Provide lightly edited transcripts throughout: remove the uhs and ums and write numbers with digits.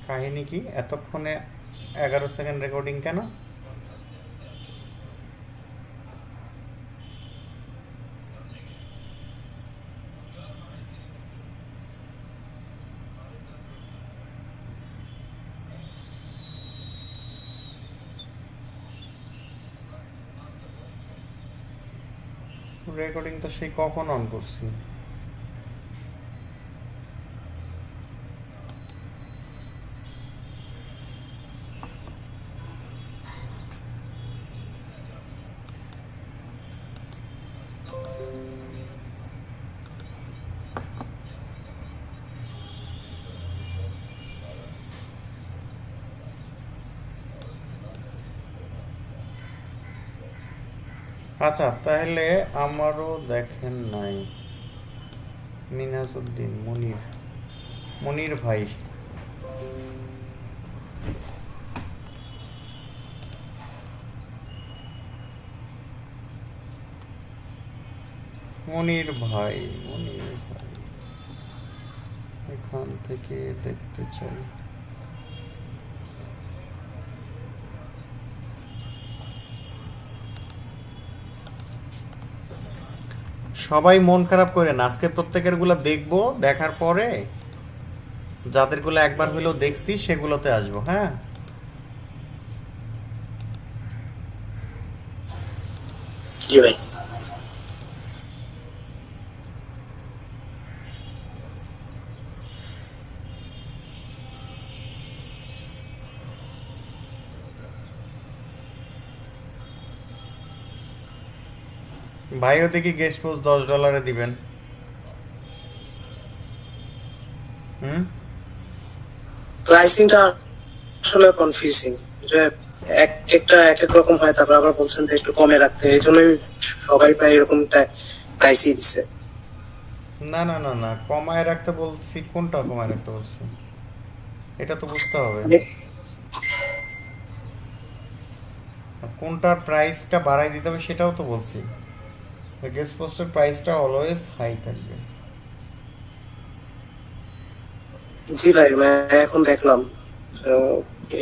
কাহিনী কি? এতক্ষণে 11 সেকেন্ড রেকর্ডিং কেন? রেকর্ডিং তো সেই কখন অন করছি। আচ্ছা, তাহলে আমারও দেখেন নাই। মিনহাসউদ্দিন, মনির, মনির ভাই। মনির ভাই, মনির ভাই, এখান থেকে দেখতে চাই। সবাই মন খারাপ করে না, আজকে প্রত্যেকের গুলা দেখবো, দেখার পরে যাদের গুলো একবার হইলেও দেখছি সেগুলোতে আসবো। হ্যাঁ, জি ভাই। ভাইও দেখি গেস্ট পোস্ট $10 দিবেন। হুম, প্রাইসিংটা আসলে কনফিউজিং, যে এক একটা এক এক রকম হয়, তারপর আবার বলছেন যে একটু কমে রাখতে, এই জন্যই সবাই প্রায় এরকম প্রাইসই দিচ্ছে। না না না না, কমায় রাখতে বলছি? কোনটা কমায় রাখতে বলছি? এটা তো বুঝতে হবে। আর কোনটার প্রাইসটা বাড়াই দিতে হবে সেটাও তো বলছি। গেস্ট পোস্টের প্রাইসটা অলওয়েজ হাই থাকবে। জি ভাই, এখন দেখলাম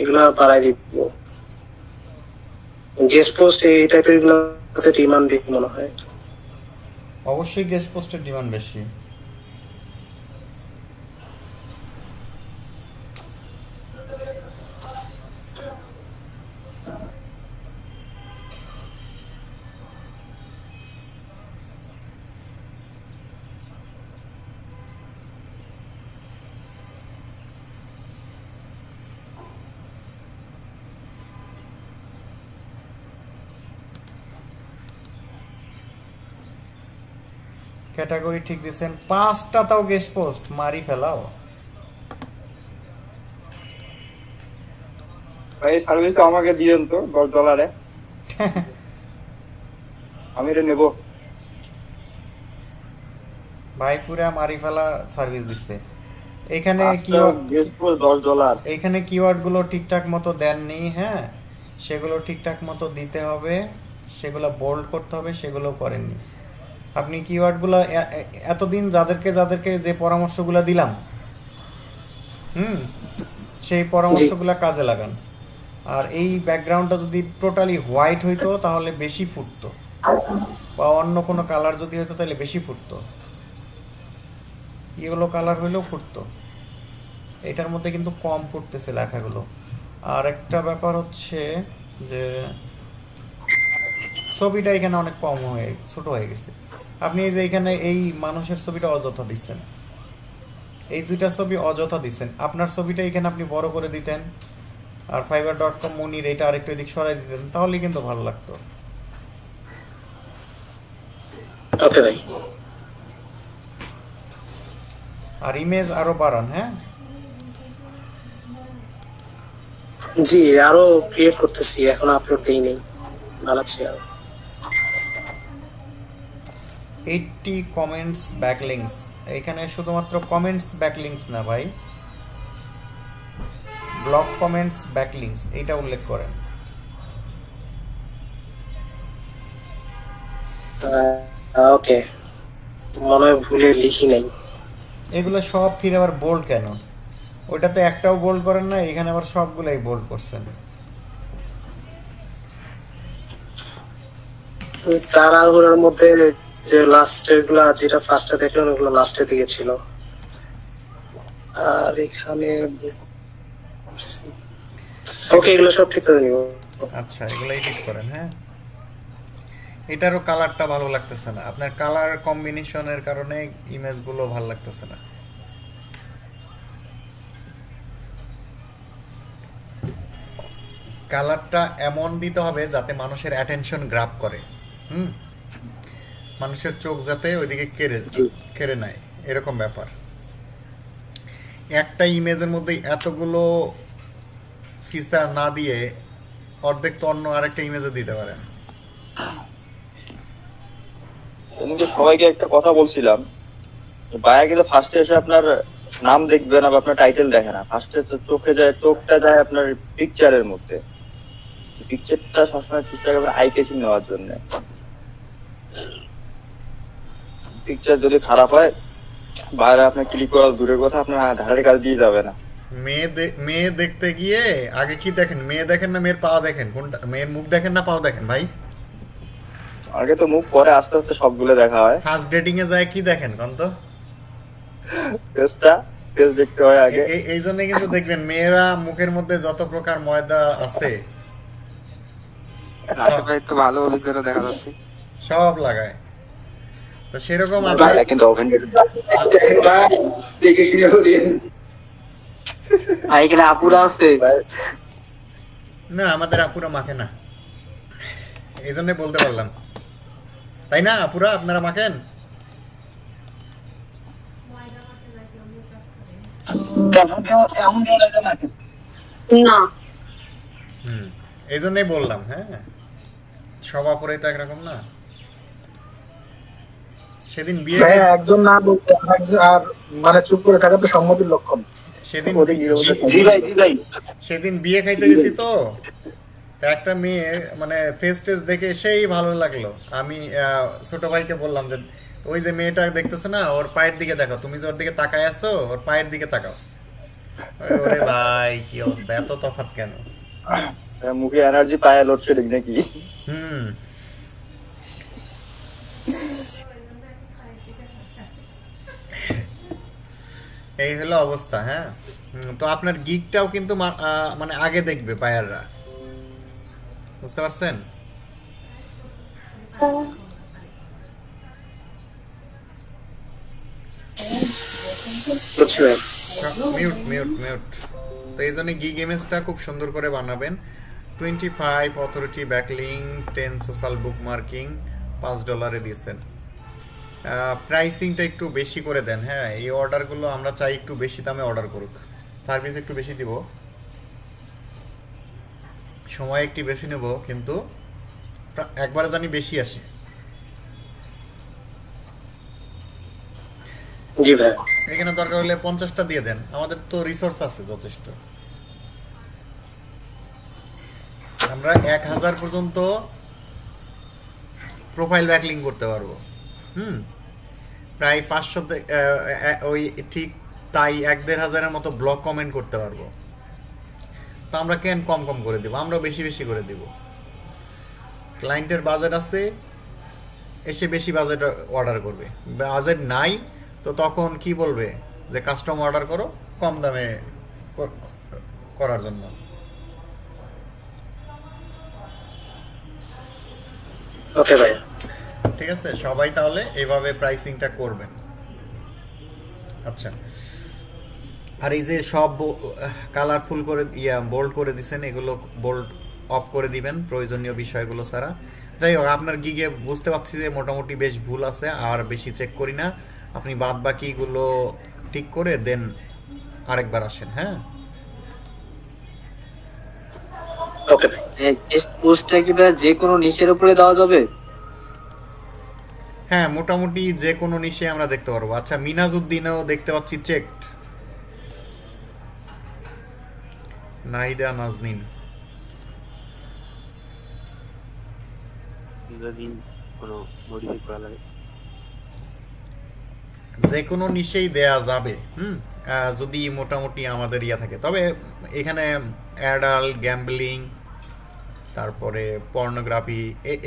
এগুলা বাড়াই দিব। গেস্ট পোস্ট এই টাইপের এগুলাতে ডিমান্ড বেশি মনে হয়। অবশ্যই গেস্ট পোস্টের ডিমান্ড বেশি। ক্যাটাগরি ঠিক দিচ্ছেন, 5টা তাও গেস্ট পোস্ট মারি ফেলাও। ভাই সার্ভিসটা আমাকে দিয়েন তো $10, আমি এটা নেবো। ভাই পুরা মারি ফেলা সার্ভিস দিচ্ছে। এখানে আজটা কিওয়ার্ড, গেস্ট পোস্ট $10। এইখানে কিওয়ার্ডগুলো ঠিকঠাক মতো দেননি। হ্যাঁ, সেগুলো ঠিকঠাক মতো দিতে হবে, সেগুলো বোল্ড করতে হবে, সেগুলো করেননি আপনি। কিওয়ার্ডগুলো এতদিন যাদেরকে যাদেরকে যে পরামর্শগুলো দিলাম, হুম, সেই জি পরামর্শগুলো কাজে লাগান। আর এই ব্যাকগ্রাউন্ডটা যদি টোটালি হোয়াইট হইতো তাহলে বেশি ফুটতো, বা অন্য কোনো কালার যদি হতো তাহলে বেশি ফুটতো। ইয়েলো কালার হইলেও ফুটতো, এটার মধ্যে কিন্তু কম ফুটতেছে লেখাগুলো। আর একটা ব্যাপার হচ্ছে যে ছবিটা এখানে অনেক কম হয়ে ছোট হয়ে গেছে। আপনি এই যে এখানে এই মানুষের ছবিটা অযথা দিচ্ছেন, এই দুইটা ছবি অযথা দিচ্ছেন। আপনার ছবিটা এখানে আপনি বড় করে দিতেন, আর fiverr.com মনির এটা আরেকটু এদিক সরাই দিতেন, তাহলেই কিন্তু ভালো লাগতো। ওকে ভাই। আর ইমেজ আরো বাড়ান। হ্যাঁ, জি আরো ক্রিয়েট করতেছি, এখন আপলোড দেই নেই, বানাচ্ছি আরো। 80 কমেন্টস ব্যাকলিংস, এখানে শুধুমাত্র কমেন্টস ব্যাকলিংস না ভাই, ব্লগ কমেন্টস ব্যাকলিংস এইটা উল্লেখ করেন। ওকে, মনে হয় ভুলে লিখি নাই। এগুলো সব ফিরে আবার বোল্ড কেন? ওইটাতে একটাও বোল্ড করেন না, এখানে আবার সবগুলাই বোল্ড করছেন। তাড়াহুড়োর মধ্যে যে লাস্টের গুলা যেটা ফার্স্টে দেখলেন ওগুলো লাস্টের দিকে ছিল। আর এখানে ওকে এগুলো সব ঠিক করে নিব। আচ্ছা, এগুলো এডিট করেন। হ্যাঁ, এটারও কালারটা ভালো লাগতেছে না, আপনার কালার কম্বিনেশনের কারণে ইমেজগুলো ভালো লাগতেছে না। কালারটা এমন দিতে হবে যাতে মানুষের অ্যাটেনশন গ্রাব করে। হুম, মানুষের চোখ যাতে ওইদিকে কেড়ে নেয়, এরকম ব্যাপার। একটা ইমেজের মধ্যে এতগুলো ফিচার না দিয়ে অর্ধেক তো অন্য আরেকটা ইমেজে দিতে পারেন। এমনিতে সবাইকে একটা কথা বলছিলাম, বায়া কিন্তু ফার্স্টে এসে আপনার নাম দেখবে না বা আপনার টাইটেল দেখে না, ফার্স্টে তো চোখটা যায় আপনার পিকচারের মধ্যে। পিকচারটা সবসময় চেষ্টা করবেন আই ক্যাচিং নেওয়ার জন্য। পিকচার যদি খারাপ হয় বাইরে আপনার ক্লিক করা দূরের কথা, আপনার ধারের কাছে দিয়ে যাবে না। মেয়ে দেখতে গিয়ে আগে কি দেখেন? মেয়ে দেখেন না মেয়ের পা দেখেন? কোনটা? মেয়ের মুখ দেখেন না পাও দেখেন ভাই? আগে তো মুখ, পরে আস্তে আস্তে সবগুলো দেখা হয়। ফার্স্ট ডেটিং এ যায় কি দেখেন কোন তো? ফেস দেখতে হয় আগে। এই জন্য কিন্তু দেখবেন মেয়েরা মুখের মধ্যে যত প্রকার ময়দা আছে ভাই তো ভালো অভিজ্ঞতা দেখা যাচ্ছে। সব লাগায়। তো সেরকম ভাইরা কিন্তু ওভেন দেখে শুনে বলেন। ভাই এখানে আপুরা আছে। না, আমাদের আপুরা মাখে না, এই জন্য বলতে পারলাম। তাই না আপুরা, আপনারা মাখেন? না, হুম, এই জন্যই বললাম। হ্যাঁ, সব আপুরাই তো একরকম না। সেদিন বিয়ে একজন না বলতে আরেকজন আর মানে চুপ করে থাকা তো সম্মতির লক্ষণ। সেদিন জি ভাই জি ভাই। সেদিন বিয়ে খাইতে গেছি তো, তা একটা মেয়ে মানে ফেস টেস দেখে সেই ভালো লাগলো। আমি ছোট ভাইকে বললাম যে ওই যে মেয়েটা দেখতেছো না, ওর পায়ের দিকে দেখো, তুমি যে ওর দিকে তাকায় আছো, ওর পায়ের দিকে তাকাও। ওরে ভাই, কি অবস্থা, এত তফাৎ কেন? মুখে এনার্জি পায় লোডশেডিং নাকি? হুম, এই হলো অবস্থা। হ্যাঁ, তো আপনার গিকটাও কিন্তু মানে আগে দেখবে বায়াররা, বুঝতে পারছেন? বুঝছি ভাই। Mute mute mute. তো এই জন্য গিগ ইমেজটা খুব সুন্দর করে বানাবেন। 25 অথরিটি ব্যাকলিং, 10 সোশ্যাল বুক মার্কিং, $5 দিয়েছেন। প্রাইসিংটা একটু বেশি করে দেন। হ্যাঁ, এই অর্ডারগুলো আমরা চাই একটু বেশি দামে অর্ডার করুক, সার্ভিস একটু বেশি দিব, সময় একটু বেশি নেব, কিন্তু একবারে জানি বেশি আসে। জি ভাই। এখানে দরকার হলে 50টা দিয়ে দেন, আমাদের তো রিসোর্স আছে যথেষ্ট। আমরা 1000 পর্যন্ত প্রোফাইল ব্যাকলিং করতে পারবো। হুম, প্রায় 500 ওই ঠিক তাই 1-1500 মতো ব্লগ কমেন্ট করতে পারবো। তো আমরা কেন কম কম করে দিব, আমরা বেশি বেশি করে দিব। ক্লায়েন্টের বাজেট আছে, এসে বেশি বাজেট অর্ডার করবে। বাজেট নাই তো তখন কি বলবে যে কাস্টম অর্ডার করো কম দামে করার জন্য। ওকে ভাই। ঠিক আছে, সবাই তাহলে এইভাবে প্রাইসিংটা করবেন। আচ্ছা, আর এই যে সব কালারফুল করে বোল্ড করে দিচ্ছেন, এগুলো বোল্ড অফ করে দিবেন প্রয়োজনীয় বিষয়গুলো ছাড়া। যাই হোক, আপনার গিগে বুঝতে পারছি যে মোটামুটি বেশ ভুল আছে, আর বেশি চেক করি না। আপনি বাদ বাকিগুলো ঠিক করে দেন আরেকবার আসেন। হ্যাঁ, ওকে ভাই। টেস্ট পোস্টটা কি ভাই যে কোনো নিশের উপরে দেওয়া যাবে? হ্যাঁ, মোটামুটি যে কোনো নিশে আমরা দেখতে পারবো। আচ্ছা, মিনাজউদ্দিনও দেখতে পাচ্ছি চেকড। নাহিদা নাজনীন যদি কোনো মডিফাই করা লাগে যে কোনো নিশেই দেয়া যাবে। যদি মোটামুটি আমাদের ইয়া থাকে, তবে এখানে অ্যাডাল্ট গ্যাম্বলিং, তারপরে পর্নোগ্রাফি,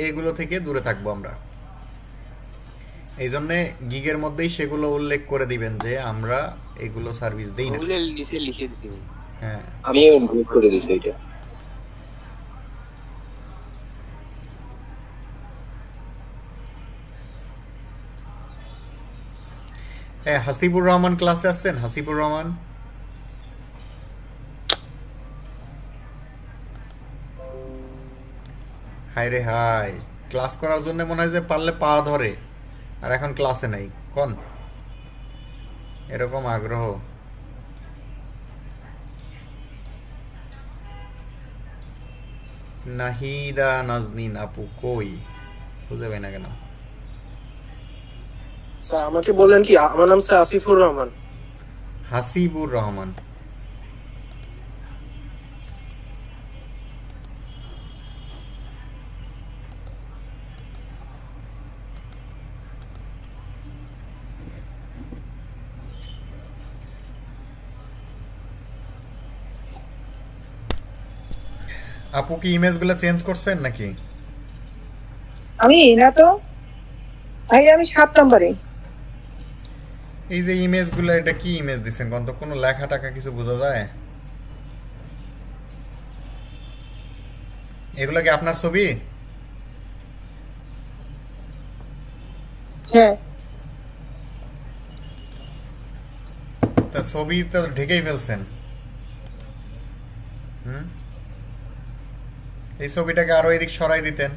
এগুলো থেকে দূরে থাকবো আমরা। এই জন্যে গিগের মধ্যেই সেগুলো উল্লেখ করে দিবেন যে আমরা এগুলো সার্ভিস দেই না। ওগুলো নিচে লিখে দিছি ভাই। হ্যাঁ, আমি নোট করে দিছি এটা। হ্যাঁ, হাসিবুর রহমান ক্লাসে আসছেন? হাসিবুর রহমান, হাই রে হাই, ক্লাস করার জন্য মনে হয় যে পারলে পা ধরে, আর এখন ক্লাসে নাই কোন এরকম আগ্রহ। নাহিদা নাজনীন আপু কই, বুঝে পাই না কেন? স্যার আমাকে বললেন কি? আমার নাম স্যার আসিফুর রহমান। হাসিবুর রহমান, আপু কি ইমেজগুলো চেঞ্জ করছেন নাকি? আমি না তো ভাই, আমি 7 নম্বরে। এই যে ইমেজগুলো, এটা কি ইমেজ দিছেন কোন তো? কোনো লেখা টাকা কিছু বোঝা যায়? এগুলো কি আপনার ছবি? হ্যাঁ, তা ছবি তো ঢেকেই ফেলছেন। হুম, এই ছবিটাকে আরো এদিক সরাই দিতেন,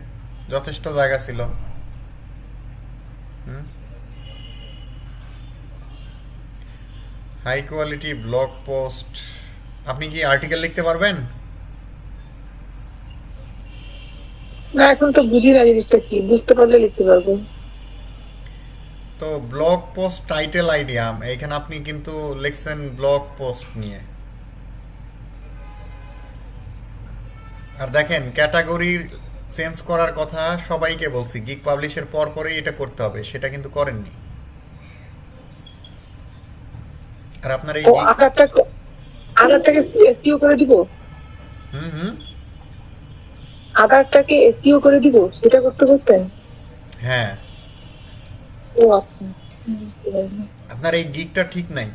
যথেষ্ট জায়গা ছিল। হাই কোয়ালিটি ব্লগ পোস্ট, আপনি কি আর্টিকেল লিখতে পারবেন? না এখন তো বুঝি না জিনিসটা কি, বুঝতে পারলে লিখতে পারবো। তো ব্লগ পোস্ট টাইটেল আইডিয়া, এখানে আপনি কিন্তু লিখছেন ব্লগ পোস্ট নিয়ে। আর দেখেন ক্যাটাগরি চেঞ্জ করার কথা সবাইকে বলছি, গিগ পাবলিশের পর পরেই এটা করতে হবে, সেটা কিন্তু করেননি। আর আপনার এই ও আধারটাকে এসইও করে দিব, হুম হুম, আধারটাকে এসইও করে দিব, সেটা করতে বলছেন? হ্যাঁ, ও আচ্ছা, বুঝতে পারলাম। আপনার এই গিগটা ঠিক নাই।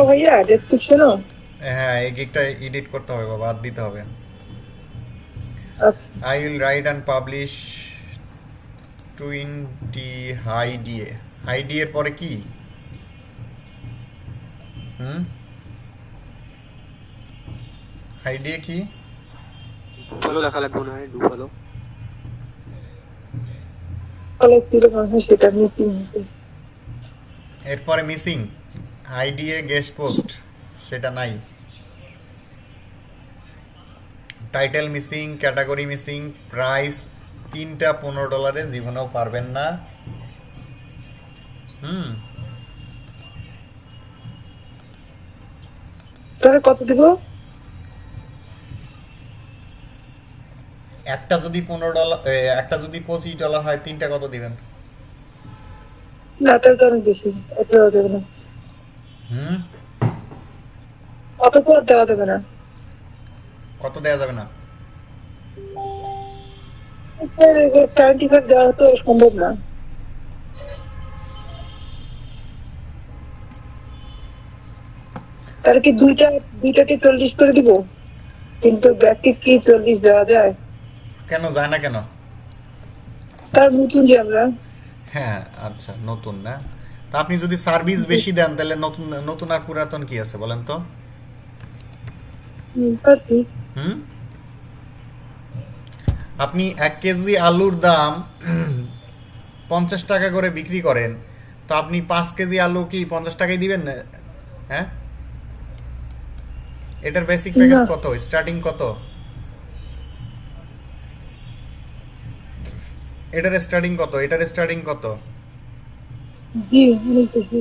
ভাইয়া ডেসক্রিপশনও? হ্যাঁ, এই গিগটা এডিট করতে হবে বা বাদ দিতে হবে। আচ্ছা, I will write and publish 20 high DA. High D এর পরে কি? হুম, হাই ডিএ কি? ডুফালো লেখা লাগবে না, ডুফালো। কলেজ থেকে সেটা মিসিং আছে। এরপরে missing high DA guest post, সেটা নাই। Title missing, category missing, price 3টা $15 জীবনেও পারবেন না। হুম, তাহলে কত দিব? একটা যদি $15, একটা যদি $25 হয়, 3টা কত দিবেন? না তাহলে তো অনেক বেশি, এত দেওয়া যাবে না। হুম, অত পর দেওয়া যাবে না। কত দেয়া যাবে না? 75 দেওয়া তো সম্ভব না। তাহলে কি দুইটাকে 40 করে দিব? কিন্তু বেসিক কি 40 দেওয়া যায়? কেন যায় না কেন? স্যার নতুন যে আমরা। হ্যাঁ, আচ্ছা, নতুন না? তা আপনি যদি সার্ভিস বেশি দেন তাহলে নতুন নতুন আর পুরাতন কি আছে বলেন তো? পারছি। হুম, আপনি 1 কেজি আলুর দাম 50 টাকা করে বিক্রি করেন, তো আপনি 5 কেজি আলু কি 50 টাকায় দিবেন না? হ্যাঁ, এটার বেসিক প্যাকেজ কত, স্টার্টিং কত? এটার স্টার্টিং কত? এটার স্টার্টিং কত? জি অনেক বেশি।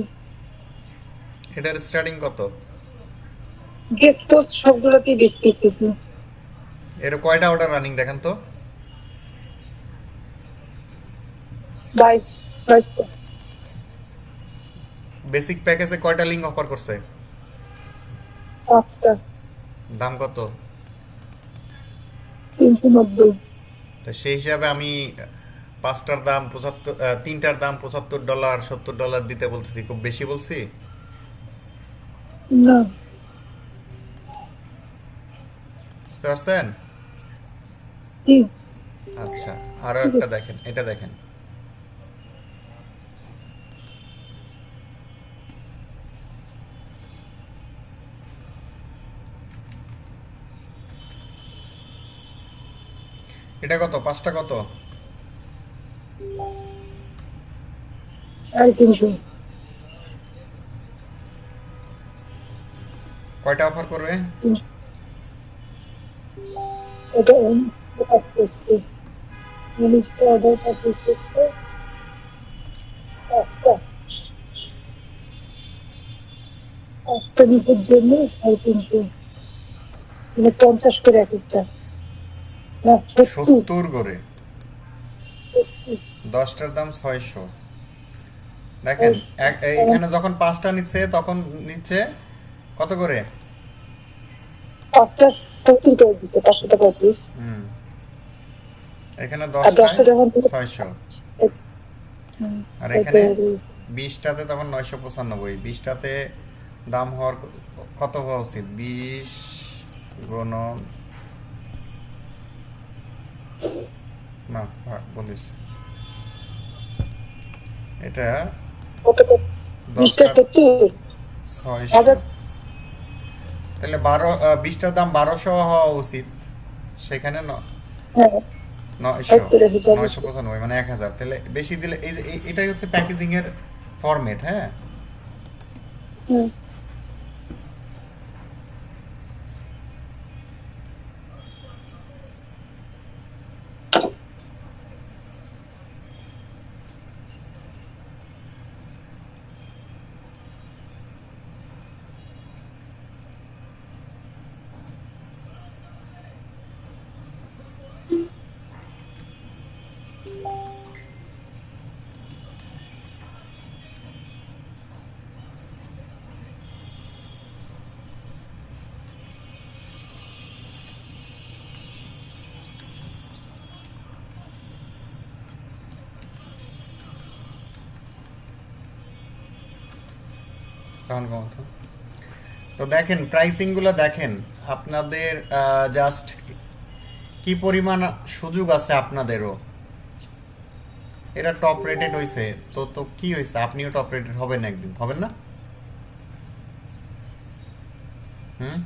এটার স্টার্টিং কত? গেস্ট পোস্ট সবগুলোতেই বেশি দেখতেছি। এর কয়টা অর্ডার রানিং দেখেন তো? 22টা বেসিক প্যাকেজে কয়টা লিঙ্ক অফার করছে? 5টা দাম কত? 390 তো সেই হিসাবে আমি পাঁচটার দাম 75, তিনটার দাম $75 $70 দিতে বলতেছি, খুব বেশি বলছি? না বুঝতে পারছেন? জি আচ্ছা, আরো একটা দেখেন, এটা দেখেন। এটা কত? পাঁচটা কত? 350 কয়টা অফার করবে? এটা কাজ করছে জিনিসটা অর্ডার করতে করতে 5টা পিসের জন্য 350 মানে 50 করে এক একটা না 70 70 করে। 10টার দাম 600। দেখেন এখানে যখন 5টা নিচ্ছে তখন নিচ্ছে কত করে? 5টা 70 করে দিচ্ছে 500 টাকা পিস হুম, এখানে আর 10টা 10টা যখন 600, আর এখানে 20টাতে তখন 995। 20টাতে দাম হওয়ার কত হওয়া উচিত? 20 গুণন না বলিস, এটা কত 20টা 10টা 70 600, তাহলে 20টার দাম 1200 হওয়া উচিত, সেখানে হ্যাঁ 995 মানে 1000। তাহলে বেশি দিলে এই যে এটাই হচ্ছে প্যাকেজিং এর ফরম্যাট। হ্যাঁ, হুম সাউন্ড কম তো। তো দেখেন প্রাইসিং গুলো দেখেন, আপনাদের জাস্ট কি পরিমাণ সুযোগ আছে আপনাদেরও। এটা টপ রেটেড হয়েছে, তো তো কি হয়েছে, আপনিও টপ রেটেড হবেন একদিন, হবেন না? হুম,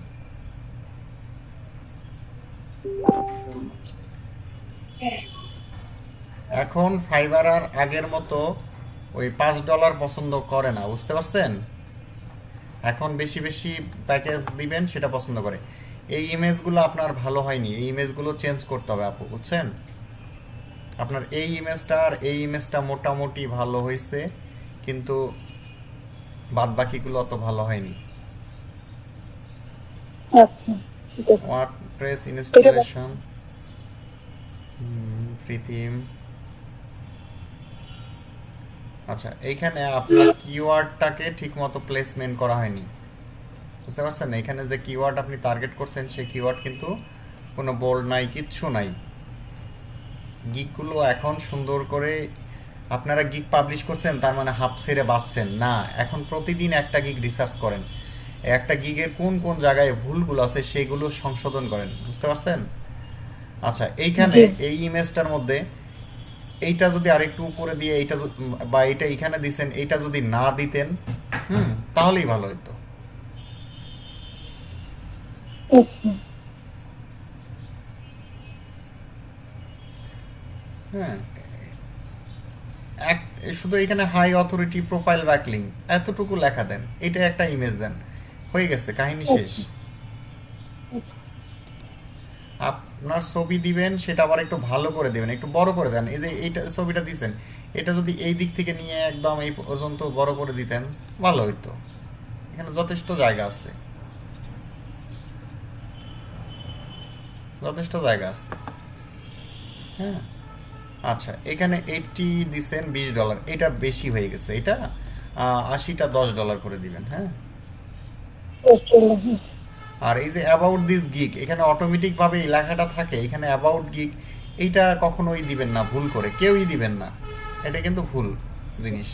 এখন ফাইবার আর আগের মতো ওই $5 পছন্দ করে না, বুঝতে পারছেন? এখন বেশি বেশি প্যাকেজ দিবেন সেটা পছন্দ করে। এই ইমেজগুলো আপনার ভালো হয়নি, এই ইমেজগুলো চেঞ্জ করতে হবে আপু, বুঝছেন? আপনার এই ইমেজটা আর এই ইমেজটা মোটামুটি ভালো হয়েছে, কিন্তু বাদ বাকিগুলো অত ভালো হয়নি। আচ্ছা ঠিক আছে ওয়ার্ডপ্রেস ইনস্টলেশন, ফ্রি থিম। আচ্ছা, এইখানে আপনার কিওয়ার্ডটাকে ঠিকমতো প্লেসমেন্ট করা হয়নি, বুঝতে পারছেন? এখানে যে কিওয়ার্ড আপনি টার্গেট করছেন সেই কিওয়ার্ড কিন্তু কোনো বোল্ড নাই, কিচ্ছু নাই। গিকগুলো এখন সুন্দর করে আপনারা গিক পাবলিশ করছেন তার মানে হাফ ছেড়ে বাঁচছেন না, এখন প্রতিদিন একটা গিগ রিসার্চ করেন, একটা গিগের কোন কোন জায়গায় ভুলগুলো আছে সেগুলো সংশোধন করেন, বুঝতে পারছেন? আচ্ছা, এইখানে এই ইমেজটার মধ্যে এইটা যদি আরেকটু উপরে দিয়ে এইটা বা এইটা এখানে দিছেন, এইটা যদি না দিতেন তাহলেই ভালো হতো। আচ্ছা হ্যাঁ, শুধু এখানে হাই অথরিটি প্রোফাইল ব্যাকলিং এতটুকু লেখা দেন, এটা একটা ইমেজ দেন, হয়ে গেছে, কাহিনী শেষ। আচ্ছা আপনার ছবি দিবেন সেটা আবার একটু ভালো করে দিবেন, একটু বড় করে দেন। এই যে এইটা ছবিটা দিছেন, এটা যদি এই দিক থেকে নিয়ে একদম এই পর্যন্ত বড় করে দিতেন ভালো হইতো, এখানে যথেষ্ট জায়গা আছে, যথেষ্ট জায়গা আছে। হ্যাঁ, আচ্ছা, এখানে 80 দিছেন $20, এটা বেশি হয়ে গেছে। এটা 80টা $10 করে দিবেন, হ্যাঁ। আর এই যে অ্যাবাউট দিস গিগ, এখানে অটোমেটিক ভাবে এই লেখাটা থাকে, এখানে অ্যাবাউট গিগ, এইটা কখনোই দিবেন না ভুল করে, কেউই দিবেন না, এটা কিন্তু ভুল জিনিস।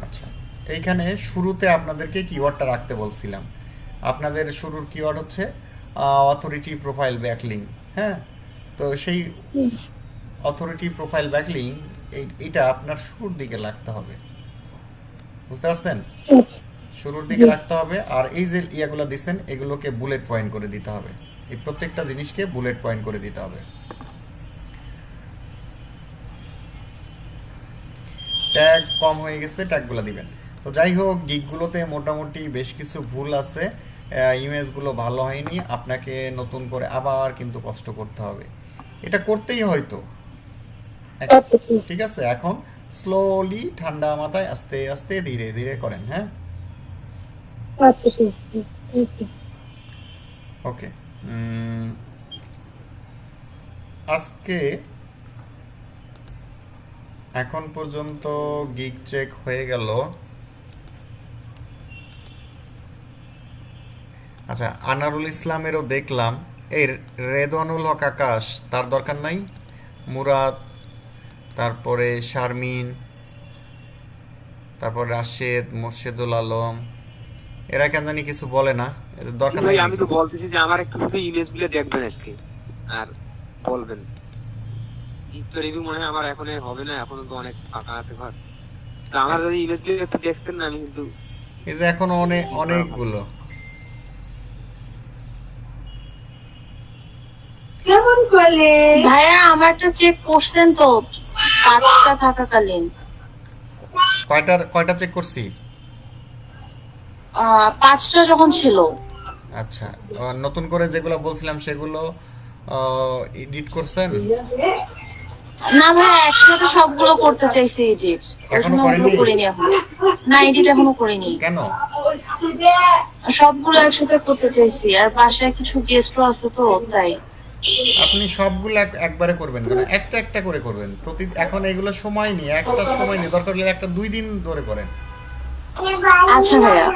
আচ্ছা, এইখানে শুরুতে আপনাদেরকে কিওয়ার্ডটা রাখতে বলছিলাম। আপনাদের শুরুর কিওয়ার্ড হচ্ছে অথরিটি প্রোফাইল ব্যাকলিঙ্ক, হ্যাঁ। তো সেই অথরিটি প্রোফাইল ব্যাকলিঙ্ক এইটা আপনার শুরুর দিকে রাখতে হবে, বুঝতে পারছেন? শুরুর দিকে রাখতে হবে। আর এই যে ইয়াগুলো দিচ্ছেন এগুলোকে বুলেট পয়েন্ট করে দিতে হবে, এই প্রত্যেকটা জিনিসকে বুলেট পয়েন্ট করে দিতে হবে। ট্যাগ কম হয়ে গেছে, ট্যাগগুলো দিবেন। তো যাই হোক, গিগগুলোতে মোটামুটি বেশ কিছু ভুল আছে, ইমেজগুলো ভালো হয়নি, আপনাকে নতুন করে আবার কিন্তু কষ্ট করতে হবে, এটা করতেই হয়তো। ঠিক আছে, এখন স্লোলি ঠান্ডা মাথায় আস্তে আস্তে ধীরে ধীরে করেন, হ্যাঁ। আচ্ছা ঠিক আছে। ওকে, আজকে এখন পর্যন্ত গিগ চেক হয়ে গেল। আচ্ছা, আনারুল ইসলামেরও দেখলাম, এই রেদওয়ানুল হক আকাশ, তার দরকার নাই। মুরাদ, তারপরে শারমিন, তারপর রাশেদ, মোর্শেদুল আলম, এরা কেন জানি কিছু বলে না, এদের দরকার নাই। আমি তো বলতেছি যে আমার একটু শুধু ইমেজগুলো দেখবেন আজকে আর বলবেন। তো রিভিউ মনে হয় আমার এখন হবে না, এখনো তো অনেক ফাঁকা আছে ঘর। তো আমার যদি ইমেজগুলো একটু দেখতেন না, আমি কিন্তু এই যে এখন অনেকগুলো কেমন করলে ভাইয়া? আমারটা চেক করছেন তো 5টা থাকাকালীন? কয়টা চেক করছি? 5টা যখন ছিল। আচ্ছা, নতুন করে যেগুলো বলছিলাম সেগুলো এডিট করছেন? না ভাই, একসাথে সবগুলো করতে চাইছি এডিট, এখনো করিনি এখন। না, এডিট এখনো করিনি। কেন? সবগুলো একসাথে করতে চাইছি, আর বাসায় কিছু গেস্টও আছে তো তাই। আপনি সবগুলো একবারে করবেন কেন? একটা একটা করে করবেন এখন এগুলো সময় নিয়ে, একটা সময় নিয়ে, দরকার হলে একটা 2 দিন ধরে করেন। আচ্ছা ভাইয়া।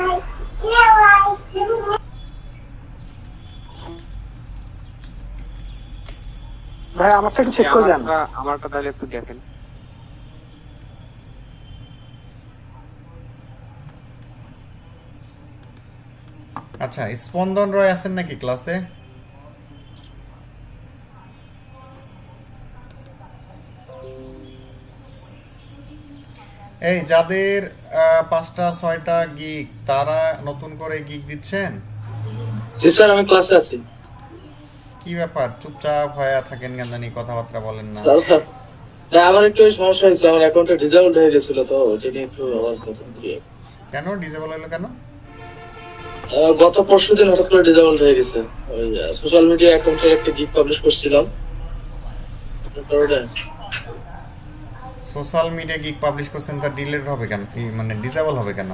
ভাই আমারটা একটু চেক করে দেন। আমারটা তাহলে একটু দেখেন। আচ্ছা, স্পন্দন রয় আছেন নাকি ক্লাসে? এই যাদের 5টা 6টা গিগ, তারা নতুন করে গিগ দিচ্ছেন? জি স্যার, আমি ক্লাসে আছি। কি ব্যাপার, চুপচাপ হয়ে থাকেন কেন জানি, কথাবার্তা বলেন না? স্যার আমার একটু সমস্যা হয়েছে, আমার অ্যাকাউন্টটা ডিসেবল হয়ে গেছিল, তো ওটা নিয়ে একটু আমার কথা বলি। কেন ডিসেবল হলো কেন? গত পরশুদিন হঠাৎ করে ডিসেবল হয়ে গেছে। ওই সোশ্যাল মিডিয়া অ্যাকাউন্টে একটা গিগ পাবলিশ করছিলাম, সোশ্যাল মিডিয়া গিগ পাবলিশ করছেন, তা ডিলিট হবে কেন? কি মানে ডিসেবল হবে কেন?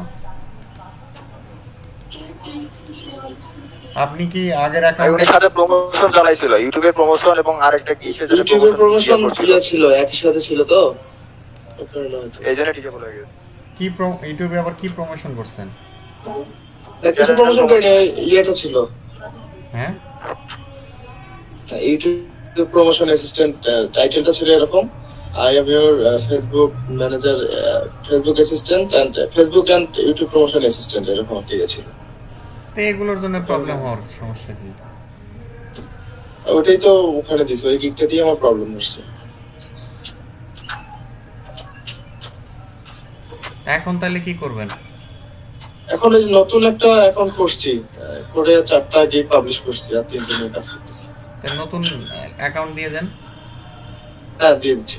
আপনি কি আগের অ্যাকাউন্টে সাথে প্রমোশন চালাইছিল, ইউটিউবের প্রমোশন এবং আরেকটা কি সেটা ইউটিউবের প্রমোশন ছিল, একই সাথে ছিল, তো এইজন্য ডিসেবল হয়ে গেছে। কি ইউটিউবে আবার কি প্রমোশন করছেন? কিছু প্রমোশন করিনি, ইয়েটা ছিল, হ্যাঁ, ইউটিউব প্রমোশন অ্যাসিস্ট্যান্ট, টাইটেলটা ছিল এরকম, I am your Facebook manager, Facebook assistant and Facebook and YouTube promotion assistant, এরকম ঠিক আছে। তো এগুলোর জন্য প্রবলেম হওয়ার সমস্যা কি? ওটাই তো ওখানে দিছে, ওই গিগটাতেই আমার প্রবলেম হচ্ছে। এখন তাহলে কি করবেন? এখন এই নতুন একটা অ্যাকাউন্ট করছি, করে 4টা গিগ পাবলিশ করছি, আর 3 দিনের কাজ করতেছি। তাহলে নতুন অ্যাকাউন্ট দিয়ে দেন। হ্যাঁ, দিয়ে দিচ্ছি।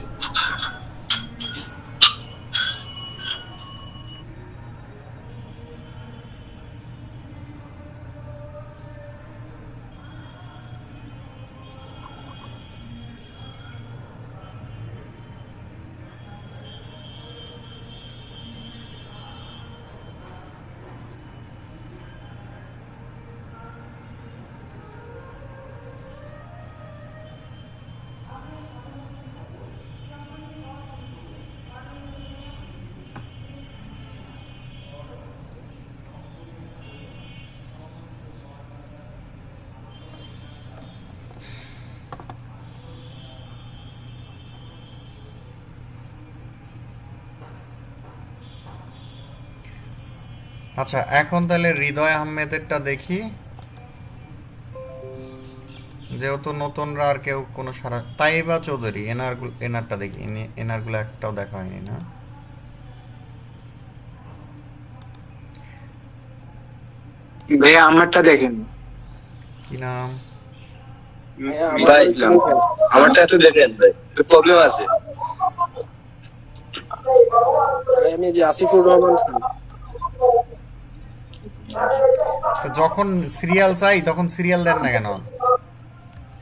আচ্ছা, এখন তাহলে হৃদয় আহমেদেরটা দেখি। যেহেতু নতুনরা আর কেউ কোনো সারা, তাইবা চৌধুরী এনারটা দেখি। এনারগুলো একটাও দেখা হয়নি না? ভাইয়া আমারটা দেখেন। কি নাম? ভাই আমারটা একটু দেখেন ভাই, একটু প্রবলেম আছে। আমি যে আসিফুর রহমান খান। তো যখন সিরিয়াল চাই তখন সিরিয়াল দেন না কেন?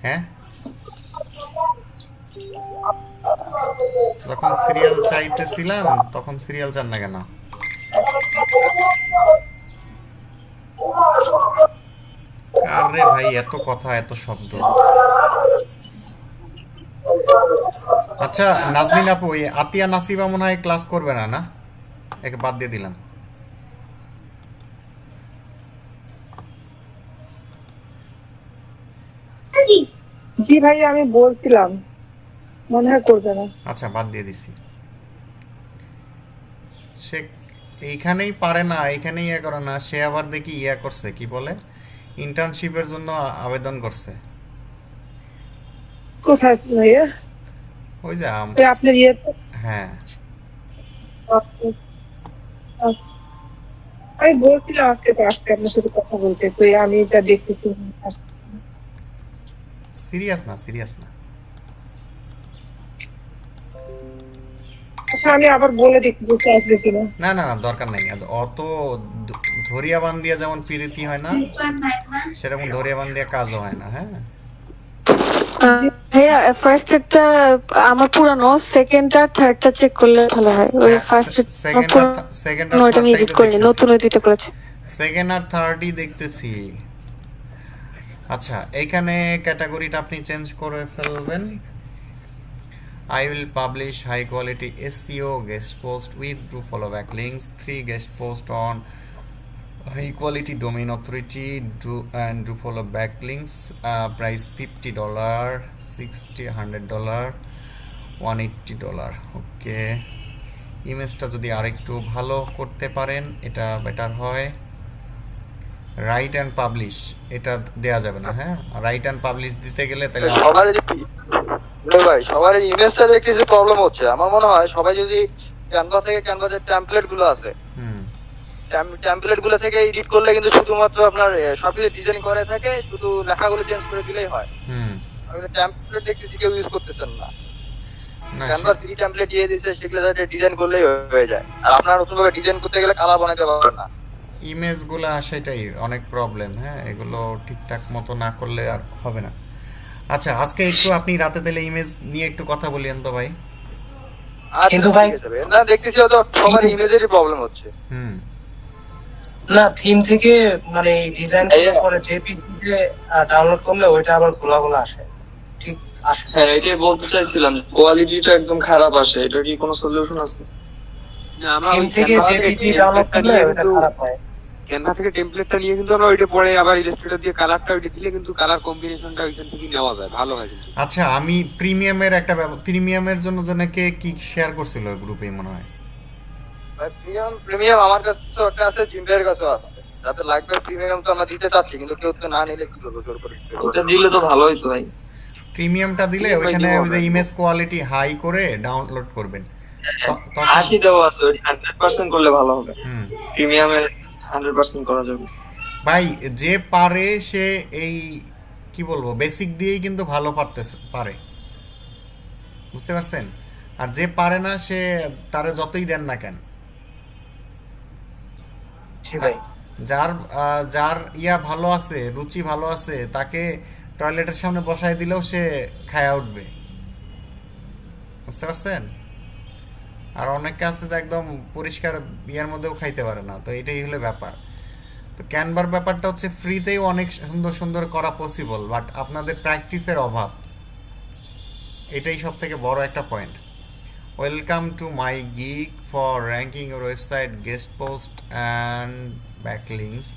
হ্যাঁ, যখন সিরিয়াল চাইতেছিলাম তখন সিরিয়াল চান না কেন? আরে ভাই, এত কথা, এত শব্দ। আচ্ছা নাজমিন আপু, এই আতিয়া নাসিবা মনে হয় ক্লাস করবে না, না? একে বাদ দিয়ে দিলাম। জি ভাইয়া আমি বলছিলাম, মনে হয় করবে না। আচ্ছা, বাদ দিয়ে দিছি। সে এইখানেই পারে না, এইখানেই ইয়ে করে না। সে আবার দেখি ইয়ে করছে, কি বলে, ইন্টার্নশিপের জন্য আবেদন করছে। কোথায় আছে ভাইয়া? ওই যে ওই আপনার ইয়েতে? হ্যাঁ, আচ্ছা আচ্ছা, আমি বলছিলাম আজকে আপনার সাথে কথা বলতে, তো আমি যা দেখতেছি। সিরিয়াস না, সিরিয়াস না। আচ্ছা আমি আবার বলে দেখি বুঝতে আসবে কিনা। না না না, দরকার নাই। অত ধরিয়া বান দিয়া যেমন প্রীতি হয় না, সেরকম ধরিয়া বান দিয়া কাজও হয় না। হ্যাঁ ভাইয়া ফার্স্ট একটা আমার পুরানো, সেকেন্ড আর থার্ডটা চেক করলে ভালো হয়। ওই ফার্স্ট সেকেন্ড আর ওইটা আমি এডিট করিনি, নতুন ওই দুইটা করেছি। সেকেন্ড আর থার্ডই দেখতেছি। আচ্ছা, এইখানে ক্যাটাগরিটা আপনি চেঞ্জ করে ফেলবেন। I will publish high quality SEO guest post with do follow backlinks, 3 guest post on high quality domain authority, do follow backlinks, price $50, $60, $100, $180। ওকে, ইমেজটা যদি আরেকটু ভালো করতে পারেন এটা বেটার হয়। রাইট অ্যান্ড পাবলিশ এটা দেয়া যাবে না। হ্যাঁ, রাইট অ্যান্ড পাবলিশ দিতে গেলে তাহলে সবার ভাই, সবার এই ইমেজটা দেখতে যে প্রবলেম হচ্ছে, আমার মনে হয় সবাই যদি ক্যানভা থেকে, ক্যানভা যে টেমপ্লেট গুলো আছে, টেমপ্লেট গুলো থেকে এডিট করলে কিন্তু শুধুমাত্র আপনার সবকিছু ডিজাইন করে থাকে, শুধু লেখাগুলো চেঞ্জ করে দিলেই হয়। টেমপ্লেট দেখতেছি কেউ ইউজ করতেছেন না। ক্যানভা ফ্রি টেমপ্লেট দিয়ে দিয়েছে, সেগুলো ডিজাইন করলেই হয়ে যায়। আর আপনার নতুন ভাবে ডিজাইন করতে গেলে কালার বানাতে পারবেন না। ইমেজগুলো সেটাই অনেক প্রবলেম। হ্যাঁ, এগুলো ঠিকঠাক মতো না করলে আর হবে না। আচ্ছা, আজকে একটু আপনি রাতে দিলে ইমেজ নিয়ে একটু কথা বলিয়েন তো ভাই। কিন্তু ভাই না, দেখতেছি তো সবার ইমেজেরই প্রবলেম হচ্ছে। না, থিম থেকে মানে ডিজাইন করে জেপিজি ডাউনলোড করলে ওইটা আবার খোলা আসে, ঠিক আসে। হ্যাঁ, এটাই বলতে চাইছিলাম, কোয়ালিটিটা একদম খারাপ আসে। এটা কি কোনো সলিউশন আছে? না, আমরা থিম ওই থেকে জেপিজি ডাউনলোড করলে ওইটা খারাপ হয়। ক্যানভা থেকে টেমপ্লেটটা নিয়ে কিন্তু আমরা ওইটা পরে আবার ইলাস্ট্রেটর দিয়ে কালারটা ওইটা দিলে কিন্তু কালার কম্বিনেশনটা ওইখান থেকে নেওয়া যায়, ভালো হয় কিন্তু। আচ্ছা, আমি প্রিমিয়ামের একটা প্রিমিয়ামের জন্য জনকে কি শেয়ার করছিল গ্রুপে মনে হয়। ভাই প্রিমিয়াম আমার কাছে একটা আছে, জিম্বের কাছেও আছে। যাতে লাগবে প্রিমিয়াম তো আমরা দিতে চাচ্ছি, কিন্তু কেউ তো না নিলে কি করবো, জোর করে। ওটা দিলে তো ভালো হতো ভাই। প্রিমিয়ামটা দিলে ওইখানে ওই যে ইমেজ কোয়ালিটি হাই করে ডাউনলোড করবেন। 80 দেওয়া আছে, 100% করলে ভালো হবে। প্রিমিয়ামে 100% করা যাবে। ভাই, যে পারে সে এই কি বলবো বেসিক দিয়েই কিন্তু ভালো পারে, বুঝতে পারছেন? আর যে পারে না সে তারে যতই দেন না কেন, ভাই যার যার ইয়া ভালো আছে, রুচি ভালো আছে, তাকে টয়লেটের সামনে বসায় দিলেও সে খায়া উঠবে, বুঝতে পারছেন? আর অনেকে আছে যে একদম পরিষ্কার বিয়ার মধ্যেও খাইতে পারে না। তো এটাই হলো ব্যাপার। তো ক্যানভার ব্যাপারটা হচ্ছে ফ্রিতেই অনেক সুন্দর সুন্দর করা পসিবল, বাট আপনাদের প্র্যাকটিসের অভাব, এটাই সব থেকে বড় একটা point. Welcome to my gig for ranking your website guest post and backlinks.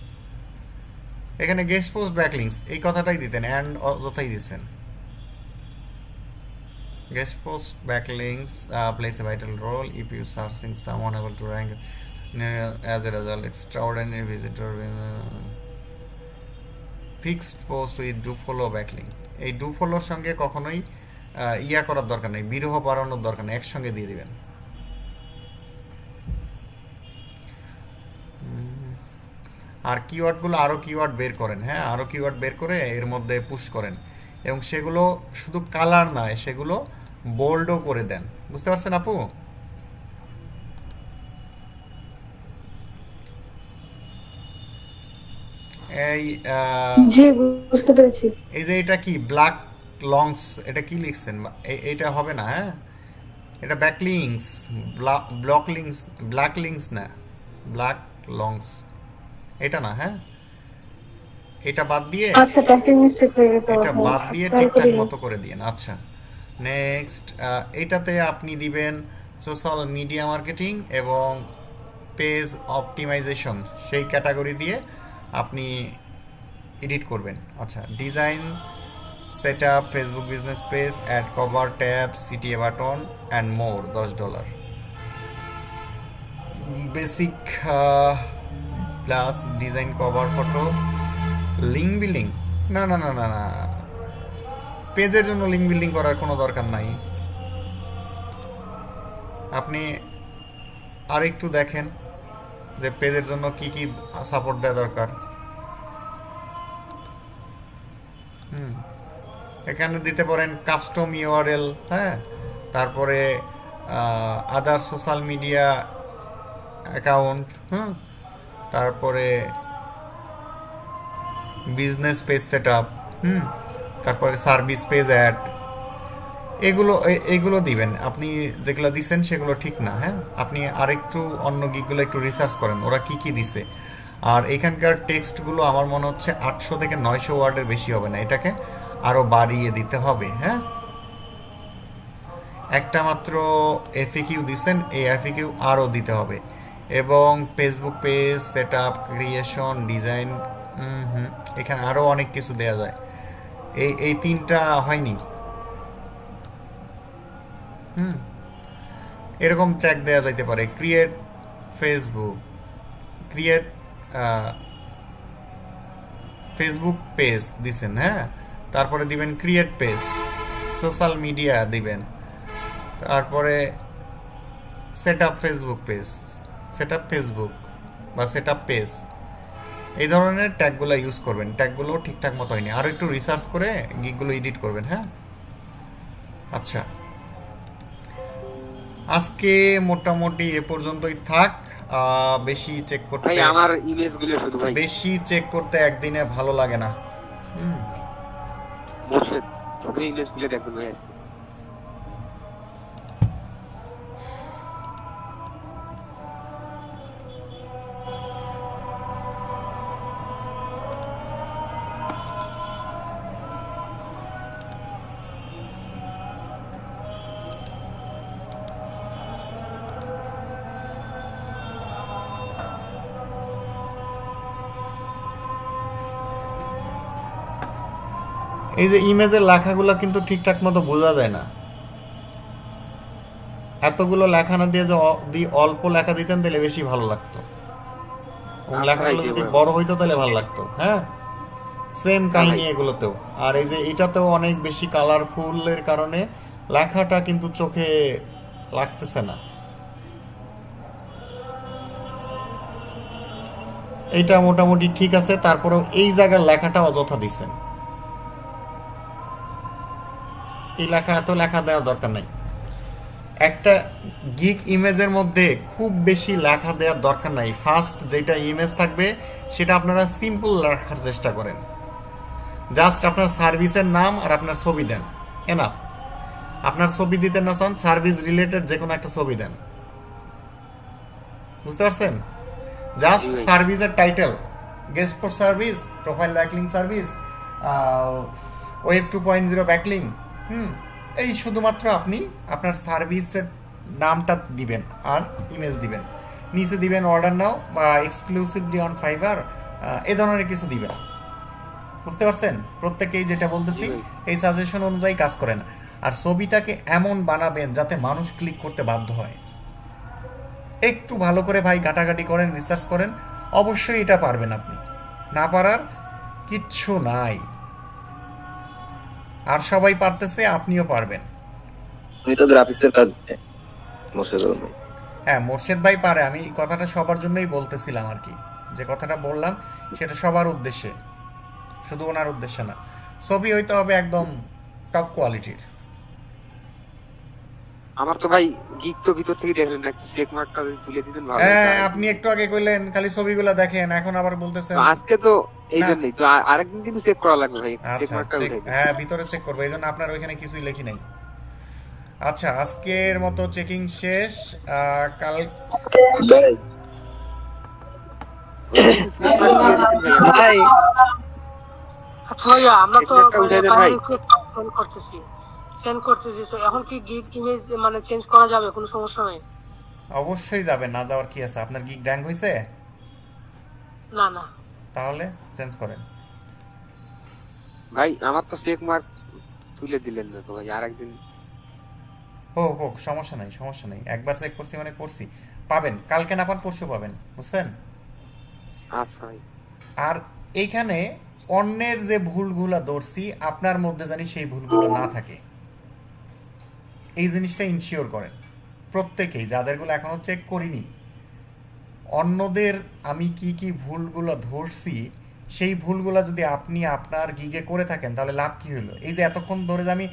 এখানে গেস্ট পোস্ট ব্যাকলিংস এই কথাটাই দিতেন, অ্যান্ড অযথাই দিচ্ছেন। Guest post backlinks plays a vital role if you searching someone able to rank. As a result extraordinary visitor fixed post with do follow backlink. এই do ফলোর সঙ্গে কখনোই ইয়া করার দরকার নেই, বিরহ বাড়ানোর দরকার নেই, একসঙ্গে দিয়ে দিবেন। আর কিওয়ার্ডগুলো আরও কিওয়ার্ড বের করেন, হ্যাঁ আরও কিওয়ার্ড বের করে এর মধ্যে পুশ করেন এবং সেগুলো শুধু কালার নয়, সেগুলো বোল্ডও করে দেন। বুঝতে পারছেন আপু? এই জি বুঝতে পেরেছি। এই যে এটা কি ব্ল্যাক লংস, এটা কি লিখছেন? এইটা হবে না, হ্যাঁ এটা backlinks, block links, black links না, ব্ল্যাক লংস, এটা না, হ্যাঁ এটা বাদ দিয়ে, আচ্ছা টাইপিং মিস্টেক হয়ে গেছে, এটা বাদ দিয়ে ঠিকঠাক মতো করে দিন। আচ্ছা নেক্সট, এটাতে আপনি দিবেন সোশ্যাল মিডিয়া মার্কেটিং এবং পেজ অপটিমাইজেশন, সেই ক্যাটাগরি দিয়ে আপনি এডিট করবেন। আচ্ছা design, set up Facebook business page, add cover, tab, CTA button and more, $10। Basic plus design cover photo, link building, না না না না না, পেজের জন্য লিঙ্ক বিল্ডিং করার কোনো দরকার নাই। আপনি আর একটু দেখেন যে পেজের জন্য কি কি সাপোর্ট দেওয়া দরকার। এখানে দিতে পারেন কাস্টম ইউআরএল, হ্যাঁ তারপরে আদার সোশ্যাল মিডিয়া অ্যাকাউন্ট, তারপরে বিজনেস পেজ সেট আপ, তারপরে সার্ভিস পেজ অ্যাড, এগুলো দিবেন। আপনি যেগুলো দিছেন সেগুলো ঠিক না, হ্যাঁ আপনি আরেকটু অন্য গিকগুলো একটু রিসার্চ করেন ওরা কি কি দিছে। আর এখানকার টেক্সটগুলো আমার মনে হচ্ছে 800 থেকে 900 ওয়ার্ডের বেশি হবে না, এটাকে আরও বাড়িয়ে দিতে হবে। হ্যাঁ একটা মাত্র এফএকিউ দিছেন, এই এফএকিউ আরও দিতে হবে। এবং Facebook page set up, creation, design, এখানে আরও অনেক কিছু দেওয়া যায়। এই তিনটা হয়নি, এরকম ট্র্যাক দেওয়া যাইতে পারে। Create Facebook, create Facebook page দিছেন, হ্যাঁ তারপরে দিবেন ক্রিয়েট পেজ, সোশ্যাল মিডিয়া দিবেন, তারপরে set up Facebook page, set up Facebook বা সেট আপ পেজ, এই ধরনের ট্যাগগুলো ইউজ করবেন। ট্যাগগুলো ঠিকঠাক মতো হয়নি, আরও একটু রিসার্চ করে গিকগুলো এডিট করবেন। হ্যাঁ আচ্ছা আজকে মোটামুটি এ পর্যন্তই থাক। বেশি চেক করতে, ভাই আমার ইমেজগুলো শুধু ভাই বেশি চেক করতে একদিনে ভালো লাগে না। মোর্শেদ শুধু ইমেজগুলো দেখবেন ভাই আজকে। এই যে ইমেজের লেখাগুলো কিন্তু ঠিকঠাক মতো বোঝা যায় না। এতগুলো লেখা না দিয়ে যদি অল্প লেখা দিতেন তাহলে বেশি ভালো লাগতো, এবং লেখাগুলো যদি বড় হইতো তাহলে ভালো লাগতো। হ্যাঁ সেম কাহিনী এগুলোতেও। আর এই যে এটাতেও অনেক বেশি কালারফুলের কারণে লেখাটা কিন্তু চোখে লাগতেছে না। এইটা মোটামুটি ঠিক আছে, তারপরেও এই জায়গার লেখাটা অযথা দিচ্ছেন। এই লেখা এত লেখা দেওয়ার দরকার নাই। একটা গিক ইমেজের মধ্যে খুব বেশি লেখা দেওয়ার দরকার নাই। ফার্স্ট যেটা ইমেজ থাকবে সেটা আপনারা সিম্পল রাখার চেষ্টা করেন। জাস্ট আপনার সার্ভিসের নাম আর আপনার ছবি দেন, এনা। আপনার ছবি দিতে না চান, সার্ভিস রিলেটেড যে কোনো একটা ছবি দেন। বুঝতে পারছেন? জাস্ট সার্ভিসের title, guest for service, profile backlink service, web 2.0 backlink, এই শুধুমাত্র আপনি আপনার সার্ভিসের নামটা দিবেন আর ইমেজ দিবেন। নিচে দিবেন অর্ডার নাও বা এক্সক্লুসিভলি অন ফাইবার, এই ধরনের কিছু দিবেন। বুঝতে পারছেন? প্রত্যেকেই যেটা বলতেছি এই সাজেশন অনুযায়ী কাজ করেন। আর ছবিটাকে এমন বানাবেন যাতে মানুষ ক্লিক করতে বাধ্য হয়। একটু ভালো করে ভাই ঘাটাঘাটি করেন, রিসার্চ করেন, অবশ্যই এটা পারবেন আপনি, না পারার কিচ্ছু নাই। আর সবাই পারতেছে, আপনিও পারবেন। উনি তো গ্রাফিক্সের কাজ মোর্শেদুল ভাই। হ্যাঁ, মোর্শেদ ভাই পারে, আমি কথাটা সবার জন্যই বলতেছিলাম আর কি, যে কথাটা বললাম সেটা সবার উদ্দেশ্যে, শুধু ওনার উদ্দেশ্যে না। ছবি হইতে হবে একদম টপ কোয়ালিটির। আমার তো ভাই গিক তো ভিতর থেকে দেখলেন না, একটু চেক মার্কটা তুলে দিতেন ভালো হ্যাঁ, হতো। আপনি একটু আগে কইলেন খালি ছবিগুলো দেখেন, এখন আবার বলতেছেন। তো আজকে তো এই না। জন্যই তো আরেকদিন কিন্তু চেক করা লাগবে ভাই, চেক আচ্ছা, মার্কটা চেক, উঠে দিন। হ্যাঁ ভিতরে চেক করবো, এই জন্য আপনার ওইখানে কিছুই লেখি নাই। আচ্ছা, আজকের মতো চেকিং শেষ। কাল ভাই ভাইয়া আমরা তো একটা উঠাই দেন ভাই। সেন্ড করতেছি এখন কি গিগ ইমেজ মানে চেঞ্জ করা যাবে, কোনো সমস্যা নাই? অবশ্যই যাবে, না যাওয়ার কি আছে? আপনার গিগ ড্যাং হয়েছে? না না তাহলে চেঞ্জ করেন। ভাই আমার তো চেক মার্ক তুলে দিলেন না তো ভাই, আরেকদিন হোক হোক, সমস্যা নাই, সমস্যা নাই, একবার চেক করছি মানে করছি। পাবেন, কালকে না পান পরশু পাবেন, বুঝছেন? আচ্ছা ভাই। আর এইখানে অন্যের যে ভুলগুলো ধরছি, আপনার মধ্যে জানি সেই ভুলগুলো না থাকে, এই জিনিসটা ইনশিওর করেন প্রত্যেকেই, যাদেরগুলো এখনো চেক করিনি। অন্যদের আমি কি কি ভুলগুলো ধরছি, সেই ভুলগুলো যদি আপনি আপনার গিগে করে থাকেন, তাহলে লাভ কি হলো? এই যে এতক্ষণ ধরে যে আমি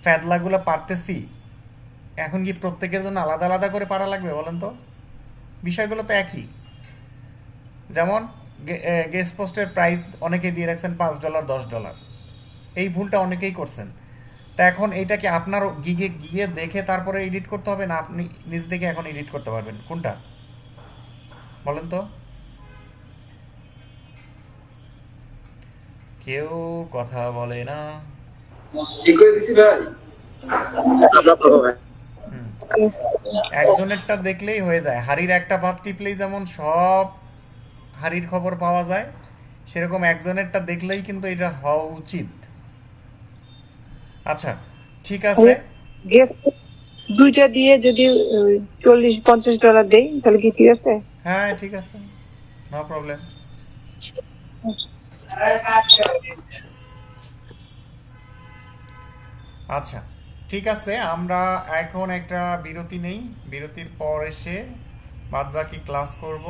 ফ্যাদলাগুলো পারতেছি, এখন কি প্রত্যেকের জন্য আলাদা আলাদা করে পারা লাগবে বলেন তো? বিষয়গুলো তো একই। যেমন গেস্ট পোস্টের প্রাইস অনেকে দিয়ে রাখছেন $5 $10, এই ভুলটা অনেকেই করছেন। তা এখন এইটা কি আপনার গিগে গিয়ে দেখে তারপরে এডিট করতে হবে, না আপনি নিজ দেখে এখন এডিট করতে পারবেন? কোনটা বলেন তো? কেউ কথা বলে না। ঠিক করে দিছি ভাই। আমরা পাবো ভাই। একজনেরটা দেখলেই হয়ে যায়। হাড়ির একটা পাত টিপলেই যেমন সব হাড়ির খবর পাওয়া যায়, সেরকম একজনেরটা দেখলেই কিন্তু এটা হওয়া উচিত। আচ্ছা, ঠিক আছে। গেস্ট দুইটা দিয়ে যদি $40-50 দেই তাহলে কি ঠিক আছে? হ্যাঁ, ঠিক আছে, নো প্রবলেম। আচ্ছা, ঠিক আছে, আমরা এখন একটা বিরতি নেই, বিরতির পর এসে বাদবাকি ক্লাস করব।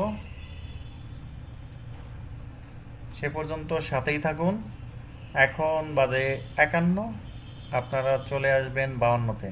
সে পর্যন্ত সাথেই থাকুন। এখন বাজে 51, আপনারা চলে আসবেন 52-তে।